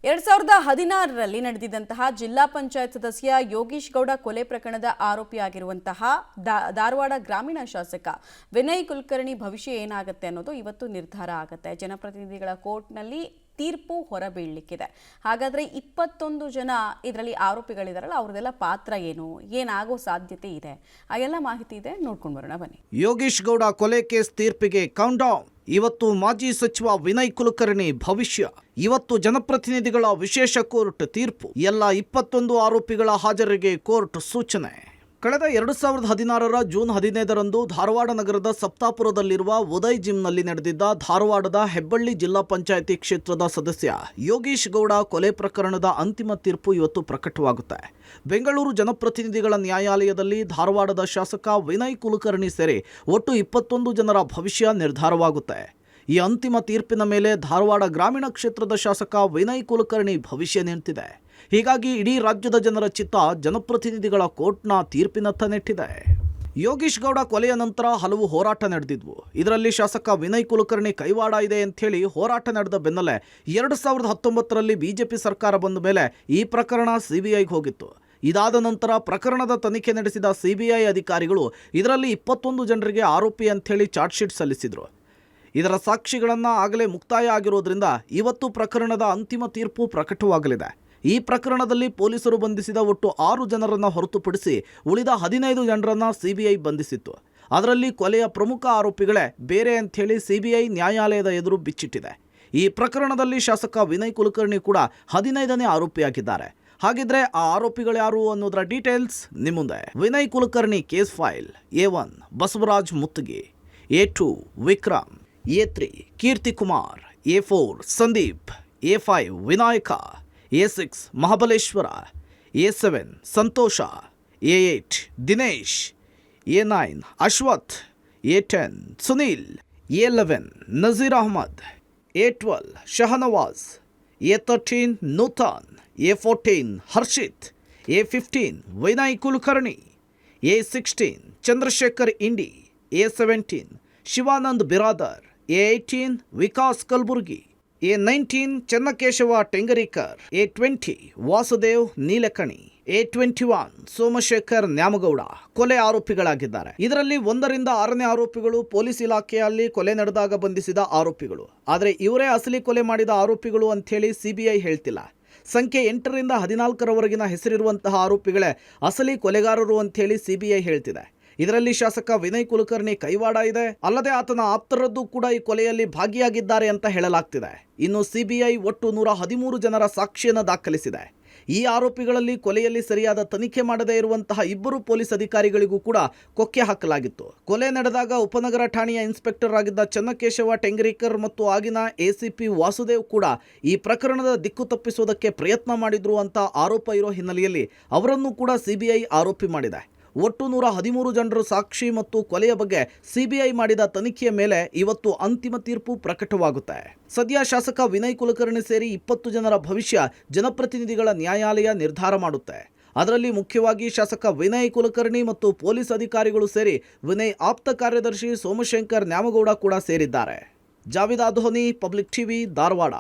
2016ರಲ್ಲಿ ನಡೆದಿದ್ದಂತಹ ಜಿಲ್ಲಾ ಪಂಚಾಯತ್ ಸದಸ್ಯ ಯೋಗೀಶ್ ಗೌಡ ಕೊಲೆ ಪ್ರಕರಣದ ಆರೋಪಿಯಾಗಿರುವಂತಹ ಧಾರವಾಡ ಗ್ರಾಮೀಣ ಶಾಸಕ ವಿನಯ್ ಕುಲಕರ್ಣಿ ಭವಿಷ್ಯ ಏನಾಗುತ್ತೆ ಅನ್ನೋದು ಇವತ್ತು ನಿರ್ಧಾರ ಆಗುತ್ತೆ. ಜನಪ್ರತಿನಿಧಿಗಳ ಕೋರ್ಟ್ನಲ್ಲಿ ತೀರ್ಪು ಹೊರಬೀಳಲಿಕ್ಕಿದೆ. ಹಾಗಾದ್ರೆ 21 ಜನ ಇದರಲ್ಲಿ ಆರೋಪಿಗಳಿದಾರಲ್ಲ, ಅವ್ರದೆಲ್ಲ ಪಾತ್ರ ಏನು, ಏನಾಗೋ ಸಾಧ್ಯತೆ ಇದೆ, ಆ ಎಲ್ಲ ಮಾಹಿತಿ ಇದೆ, ನೋಡ್ಕೊಂಡು ಬರೋಣ ಬನ್ನಿ. ಯೋಗೀಶ್ ಗೌಡ ಕೊಲೆ ಕೇಸ್ ತೀರ್ಪಿಗೆ ಕೌಂಟ್ ಡೌನ್. ಇವತ್ತು ಮಾಜಿ ಸಚಿವ ವಿನಯ್ ಕುಲಕರ್ಣಿ ಭವಿಷ್ಯ. ಇವತ್ತು ಜನಪ್ರತಿನಿಧಿಗಳ ವಿಶೇಷ ಕೋರ್ಟ್ ತೀರ್ಪು. ಎಲ್ಲ 21 ಆರೋಪಿಗಳ ಹಾಜರಿಗೆ ಕೋರ್ಟ್ ಸೂಚನೆ. ಕಳೆದ 2016ರ ಜೂನ್ 15ರಂದು ಧಾರವಾಡ ನಗರದ ಸಪ್ತಾಪುರದಲ್ಲಿರುವ ಉದಯ್ ಜಿಮ್ನಲ್ಲಿ ನಡೆದಿದ್ದ ಧಾರವಾಡದ ಹೆಬ್ಬಳ್ಳಿ ಜಿಲ್ಲಾ ಪಂಚಾಯಿತಿ ಕ್ಷೇತ್ರದ ಸದಸ್ಯ ಯೋಗೀಶ್ ಗೌಡ ಕೊಲೆ ಪ್ರಕರಣದ ಅಂತಿಮ ತೀರ್ಪು ಇವತ್ತು ಪ್ರಕಟವಾಗುತ್ತೆ. ಬೆಂಗಳೂರು ಜನಪ್ರತಿನಿಧಿಗಳ ನ್ಯಾಯಾಲಯದಲ್ಲಿ ಧಾರವಾಡದ ಶಾಸಕ ವಿನಯ್ ಕುಲಕರ್ಣಿ ಸೇರಿ ಒಟ್ಟು 21 ಜನರ ಭವಿಷ್ಯ ನಿರ್ಧಾರವಾಗುತ್ತೆ. ಈ ಅಂತಿಮ ತೀರ್ಪಿನ ಮೇಲೆ ಧಾರವಾಡ ಗ್ರಾಮೀಣ ಕ್ಷೇತ್ರದ ಶಾಸಕ ವಿನಯ್ ಕುಲಕರ್ಣಿ ಭವಿಷ್ಯ ನಿಂತಿದೆ. ಹೀಗಾಗಿ ಇಡೀ ರಾಜ್ಯದ ಜನರ ಚಿತ್ತ ಜನಪ್ರತಿನಿಧಿಗಳ ಕೋರ್ಟ್ನ ತೀರ್ಪಿನತ್ತ ನೆಟ್ಟಿದೆ. ಯೋಗೀಶ್ ಗೌಡ ಕೊಲೆಯ ನಂತರ ಹಲವು ಹೋರಾಟ ನಡೆದಿದ್ವು. ಇದರಲ್ಲಿ ಶಾಸಕ ವಿನಯ್ ಕುಲಕರ್ಣಿ ಕೈವಾಡ ಇದೆ ಅಂಥೇಳಿ ಹೋರಾಟ ನಡೆದ ಬೆನ್ನಲ್ಲೇ 2019ರಲ್ಲಿ ಬಿಜೆಪಿ ಸರ್ಕಾರ ಬಂದ ಮೇಲೆ ಈ ಪ್ರಕರಣ ಸಿಬಿಐಗೆ ಹೋಗಿತ್ತು. ಇದಾದ ನಂತರ ಪ್ರಕರಣದ ತನಿಖೆ ನಡೆಸಿದ ಸಿಬಿಐ ಅಧಿಕಾರಿಗಳು ಇದರಲ್ಲಿ 21 ಜನರಿಗೆ ಆರೋಪಿ ಅಂಥೇಳಿ ಚಾರ್ಜ್ ಶೀಟ್ ಸಲ್ಲಿಸಿದರು. ಇದರ ಸಾಕ್ಷಿಗಳನ್ನು ಆಗಲೇ ಮುಕ್ತಾಯ ಆಗಿರೋದ್ರಿಂದ ಇವತ್ತು ಪ್ರಕರಣದ ಅಂತಿಮ ತೀರ್ಪು ಪ್ರಕಟವಾಗಲಿದೆ. ಈ ಪ್ರಕರಣದಲ್ಲಿ ಪೊಲೀಸರು ಬಂಧಿಸಿದ ಒಟ್ಟು 6 ಜನರನ್ನು ಹೊರತುಪಡಿಸಿ ಉಳಿದ 15 ಜನರನ್ನು ಸಿಬಿಐ ಬಂಧಿಸಿತ್ತು. ಅದರಲ್ಲಿ ಕೊಲೆಯ ಪ್ರಮುಖ ಆರೋಪಿಗಳೇ ಬೇರೆ ಅಂಥೇಳಿ ಸಿಬಿಐ ನ್ಯಾಯಾಲಯದ ಎದುರು ಬಿಚ್ಚಿಟ್ಟಿದೆ. ಈ ಪ್ರಕರಣದಲ್ಲಿ ಶಾಸಕ ವಿನಯ್ ಕುಲಕರ್ಣಿ ಕೂಡ 15ನೇ ಆರೋಪಿಯಾಗಿದ್ದಾರೆ. ಹಾಗಿದ್ರೆ ಆ ಆರೋಪಿಗಳು ಯಾರು ಅನ್ನೋದರ ಡೀಟೇಲ್ಸ್ ನಿಮ್ಮ ಮುಂದೆ. Vinay Kulkarni case file: A1 Basavaraj Muttagi, A2 Vikram, A3 Keerthi Kumar, A4 Sandeep, A5 Vinayaka, A6 Mahabaleshwara, A7 Santosha, A8 Dinesh, A9 Ashwath, A10 Sunil, A11 Nazeer Ahmad, A12 Shahnawaz, A13 Nutan, A14 Harshit, A15 Vinay Kulkarni, A16 Chandrashekhar Indi, A17 Shivanand Biradar, A18 Vikas Kalburgi, A19 Channakeshava Tengarikar, A20 Vasudev Nilekani, A21 Somashekhar Nyamagouda ಕೊಲೆ ಆರೋಪಿಗಳಾಗಿದ್ದಾರೆ. ಇದರಲ್ಲಿ 1ರಿಂದ 6ನೇ ಆರೋಪಿಗಳು ಪೊಲೀಸ್ ಇಲಾಖೆಯಲ್ಲಿ ಕೊಲೆ ನಡೆದಾಗ ಬಂಧಿಸಿದ ಆರೋಪಿಗಳು. ಆದರೆ ಇವರೇ ಅಸಲಿ ಕೊಲೆ ಮಾಡಿದ ಆರೋಪಿಗಳು ಅಂಥೇಳಿ ಸಿಬಿಐ ಹೇಳ್ತಿಲ್ಲ. ಸಂಖ್ಯೆ 8ರಿಂದ 14ರವರೆಗಿನ ಹೆಸರಿರುವಂತಹ ಆರೋಪಿಗಳೇ ಅಸಲಿ ಕೊಲೆಗಾರರು ಅಂಥೇಳಿ ಸಿಬಿಐ ಹೇಳ್ತಿದೆ. ಇದರಲ್ಲಿ ಶಾಸಕ ವಿನಯ್ ಕುಲಕರ್ಣಿ ಕೈವಾಡ ಇದೆ, ಅಲ್ಲದೆ ಆತನ ಆಪ್ತರದ್ದು ಕೂಡ ಈ ಕೊಲೆಯಲ್ಲಿ ಭಾಗಿಯಾಗಿದ್ದಾರೆ ಅಂತ ಹೇಳಲಾಗ್ತಿದೆ. ಇನ್ನು ಸಿಬಿಐ ಒಟ್ಟು 113 ಜನರ ಸಾಕ್ಷಿಯನ್ನು ದಾಖಲಿಸಿದೆ. ಈ ಆರೋಪಿಗಳಲ್ಲಿ ಕೊಲೆಯಲ್ಲಿ ಸರಿಯಾದ ತನಿಖೆ ಮಾಡದೇ ಇರುವಂತಹ 2 ಪೊಲೀಸ್ ಅಧಿಕಾರಿಗಳಿಗೂ ಕೂಡ ಕೊಕ್ಕೆ ಹಾಕಲಾಗಿತ್ತು. ಕೊಲೆ ನಡೆದಾಗ ಉಪನಗರ ಠಾಣೆಯ ಇನ್ಸ್ಪೆಕ್ಟರ್ ಆಗಿದ್ದ ಚನ್ನಕೇಶವ ಟೆಂಗರಿಕರ್ ಮತ್ತು ಆಗಿನ ಎಸಿಪಿ ವಾಸುದೇವ್ ಕೂಡ ಈ ಪ್ರಕರಣದ ದಿಕ್ಕು ತಪ್ಪಿಸೋದಕ್ಕೆ ಪ್ರಯತ್ನ ಮಾಡಿದ್ರು ಅಂತ ಆರೋಪ ಇರೋ ಹಿನ್ನೆಲೆಯಲ್ಲಿ ಅವರನ್ನು ಕೂಡ ಸಿಬಿಐ ಆರೋಪಿ ಮಾಡಿದೆ. ಒಟ್ಟು 113 ಜನರ ಸಾಕ್ಷಿ ಮತ್ತು ಕೊಲೆಯ ಬಗ್ಗೆ ಸಿಬಿಐ ಮಾಡಿದ ತನಿಖೆಯ ಮೇಲೆ ಇವತ್ತು ಅಂತಿಮ ತೀರ್ಪು ಪ್ರಕಟವಾಗುತ್ತೆ. ಸದ್ಯ ಶಾಸಕ ವಿನಯ್ ಕುಲಕರ್ಣಿ ಸೇರಿ 20 ಜನರ ಭವಿಷ್ಯ ಜನಪ್ರತಿನಿಧಿಗಳ ನ್ಯಾಯಾಲಯ ನಿರ್ಧಾರ ಮಾಡುತ್ತೆ. ಅದರಲ್ಲಿ ಮುಖ್ಯವಾಗಿ ಶಾಸಕ ವಿನಯ್ ಕುಲಕರ್ಣಿ ಮತ್ತು ಪೊಲೀಸ್ ಅಧಿಕಾರಿಗಳು ಸೇರಿ ವಿನಯ್ ಆಪ್ತ ಕಾರ್ಯದರ್ಶಿ ಸೋಮಶೇಖರ್ ನ್ಯಾಮಗೌಡ ಕೂಡ ಸೇರಿದ್ದಾರೆ. Javid Adoni, public TV, Dharwad.